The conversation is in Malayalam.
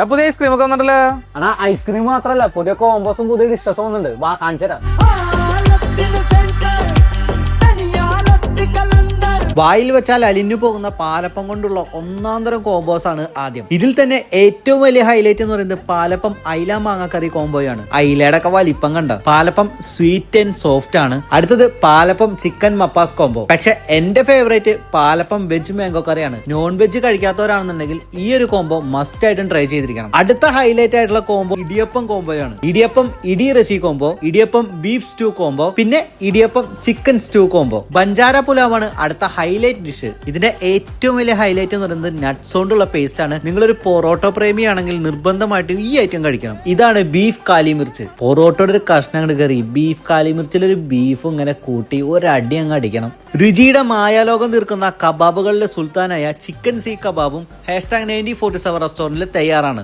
പുതിയ ഐസ്ക്രീം ഒക്കെ വന്നിട്ടല്ലോ. ആണാ ഐസ്ക്രീം മാത്രല്ല പുതിയ കോമ്പോസും പുതിയ ഡിഷസും വന്നിട്ടുണ്ട്. വാ കാണിച്ചു തരാം. വായിൽ വെച്ചാൽ അലിഞ്ഞു പോകുന്ന പാലപ്പം കൊണ്ടുള്ള ഒന്നാന്തരം കോമ്പോസ് ആണ് ആദ്യം. ഇതിൽ തന്നെ ഏറ്റവും വലിയ ഹൈലൈറ്റ് എന്ന് പറയുന്നത് പാലപ്പം അയില മാങ്ങാക്കറി കോംബോയാണ്. അയിലയുടെ ഒക്കെ വലിപ്പം കണ്ട. പാലപ്പം സ്വീറ്റ് ആൻഡ് സോഫ്റ്റ് ആണ്. അടുത്തത് പാലപ്പം ചിക്കൻ മപ്പാസ് കോംബോ. പക്ഷെ എന്റെ ഫേവറേറ്റ് പാലപ്പം വെജ് മാംഗോ കറിയാണ്. നോൺ വെജ് കഴിക്കാത്തവരാണെന്നുണ്ടെങ്കിൽ ഈ ഒരു കോംബോ മസ്റ്റ് ആയിട്ടും ട്രൈ ചെയ്തിരിക്കണം. അടുത്ത ഹൈലൈറ്റ് ആയിട്ടുള്ള കോംബോ ഇടിയപ്പം കോംബോയാണ്. ഇടിയപ്പം ഇടി റെസി combo, idiyappam beef stew combo, പിന്നെ idiyappam chicken stew combo. Banjara പുലാവാണ് അടുത്ത ഹൈലൈറ്റ് ഡിഷ്. ഇതിന്റെ ഏറ്റവും വലിയ ഹൈലൈറ്റ് എന്ന് പറയുന്നത് നട്ട്സ് കൊണ്ടുള്ള പേസ്റ്റ് ആണ്. നിങ്ങളൊരു പൊറോട്ടോ പ്രേമി ആണെങ്കിൽ നിർബന്ധമായിട്ടും ഈ ഐറ്റം കഴിക്കണം. ഇതാണ് ബീഫ് കാലിമിർച്ച്. പൊറോട്ടയുടെ ഒരു കഷ്ണം അങ്ങോട്ട് കയറി ബീഫ് കാലിമിർച്ചിലൊരു ബീഫ് ഇങ്ങനെ കൂട്ടി ഒരടി അങ്ങ് അടിക്കണം. രുചിയുടെ മായാലോകം തീർക്കുന്ന കബാബുകളിലെ സുൽത്താനായ ചിക്കൻ സീ കബാബും #9047 റെസ്റ്റോറന്റിൽ തയ്യാറാണ്.